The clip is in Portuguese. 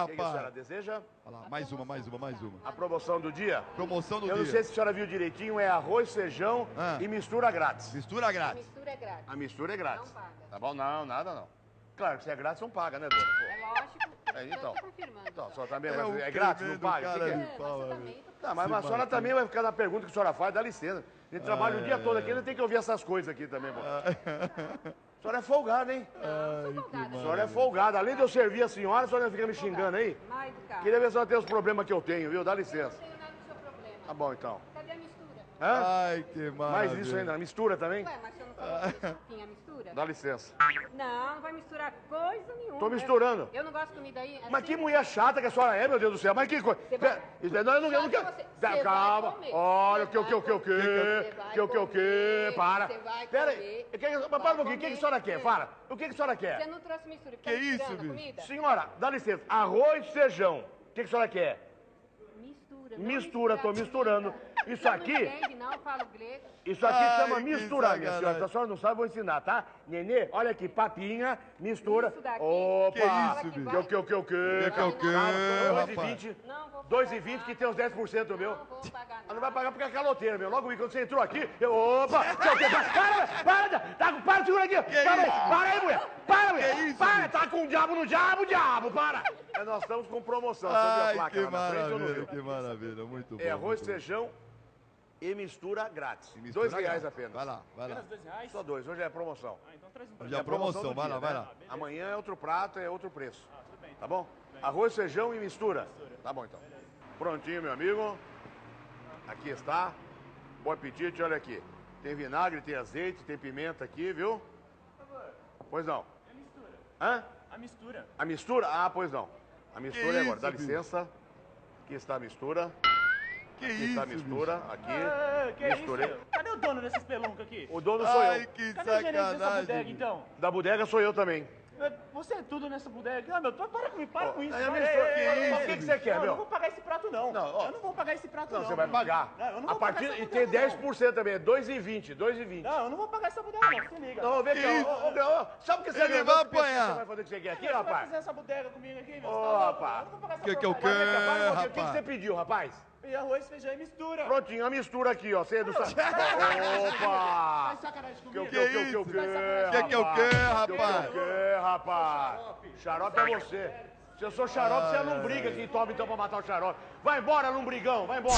O que a senhora deseja? Olha lá, mais uma. A promoção do dia? Promoção do Eu dia. não sei se a senhora viu direitinho, é arroz, feijão e mistura grátis. Mistura grátis. Mistura é grátis. A mistura é grátis. Não paga. Tá bom? Não, nada não. Claro que se é grátis não paga, né, dona? Pô. É lógico. Então. Eu tô confirmando. Então, a só. senhora também, É mas um é grátis, não tremendo paga? O que cara que é? de pau, Mas eu amigo. também tô Tá, mas a senhora Martim. também vai ficar na pergunta que a senhora faz, dá licença. A gente trabalha o dia todo aqui, ainda tem que ouvir essas coisas aqui também, pô. A senhora é folgada, hein? Não, sou folgada. A senhora é folgada. Além de eu servir a senhora fica me xingando aí? Mal educada. Queria ver se a senhora tem os problemas que eu tenho, viu? Dá Eu licença. não tenho nada do seu problema. Tá bom, então. Cadê a mistura? Hã? Ai, que maravilha. Mais isso ainda, mistura também? Ué, mas você não falou que tinha mistura? Dá licença. Não, não vai misturar coisa nenhuma. Tô misturando. Eu não gosto de comida aí. Mas que mulher chata que a senhora é, meu Deus do céu. Mas que coisa. Você vai- Isso daí, não, eu não Só que quero. você vai Calma. comer. Olha, o Você que? vai comer. Para. Você vai Pera comer. aí. Mas para um pouquinho. O que a senhora quer? Fala. O que a senhora Você quer? não trouxe mistura. Que isso, misturando a bicho? comida? Senhora, dá licença. Arroz, feijão. O que a senhora quer? Mistura. não Mistura, misturar tô misturando. comida. Isso Você aqui- Não entende, não, eu falo grego. Isso aqui Ai, chama que misturar, minha senhora. sacanagem. Se a senhora não sabe, eu vou ensinar, tá? Nenê, olha aqui, papinha, mistura. Isso daqui. Opa! Que isso, bicho? Que? Que Calma, rapaz? 2,20. Não vou pagar 2,20 que nada. tem os 10% meu. Não vou pagar nada. Ah, não vai pagar porque é caloteira, meu. Logo quando você entrou aqui, eu. Opa! Para, segura aqui! Para aí, mulher! Para, mulher! Que isso, Para! Tá com o diabo no diabo, para! Nós estamos com promoção, você viu a Ai, placa que lá na frente ou não maravilha, viu? que maravilha. Muito bom. É arroz, muito bom. feijão e mistura grátis. E mistura R$2 grátis. apenas. Vai lá. R$2? Só dois, hoje é promoção. Então traz um pra Hoje mim. é promoção, do vai dia, lá, vai né? lá. Amanhã é outro prato, é outro preço. Tudo bem. Tá bom? Arroz, feijão e mistura. Tá bom então. Prontinho, meu amigo. Aqui está. Bom apetite, olha aqui. Tem vinagre, tem azeite, tem pimenta aqui, viu? Por favor, Pois não. a mistura. Hã? A mistura. A mistura? Ah, pois não. A mistura é agora. isso, Dá bicho? licença. Aqui está a mistura. Que Aqui isso, está a mistura. Aqui. Que Misturei. isso? Cadê o dono desse espelunca aqui? O dono bicho? sou Ai, eu. que Cadê o gerente dessa sacanagem. bodega, bicho. então? Da bodega sou eu também. Você é tudo nessa bodega. Ah, meu, para comigo, para com isso. aí a para. mistura- Ei, que ei, isso, ei, o que ei, que você quer, não, meu? Eu não vou pagar esse prato, não. Não, ó. Eu não vou pagar esse prato, não. Não, você vai pagar. Não, eu não A vou pagar partir essa e bodega, tem não. 10% também, é 2,20, 2,20. Não, eu não vou pagar essa bodega, não. Você liga. Não, vem Que cá, isso? sabe o que você Ele ganha? vai Quanto pensa que apanhar. Você vai fazer o que você quer aqui, Você vai rapaz? fazer essa bodega comigo aqui, meu? Ô, Você tá louco? rapaz. Eu não vou pagar essa Que eu porcaria. quero? Para um pouquinho, o que que rapaz. você pediu, rapaz? E arroz, feijão e mistura. Prontinho, a mistura aqui, ó. Você é do Faz Opa! sacanagem Que comigo. Que isso? que, Que é o quê, rapaz? Que, rapaz? Xarope é você. Se eu sou xarope, você não briga quem toma então pra matar o xarope. Vai embora, lombrigão, vai embora.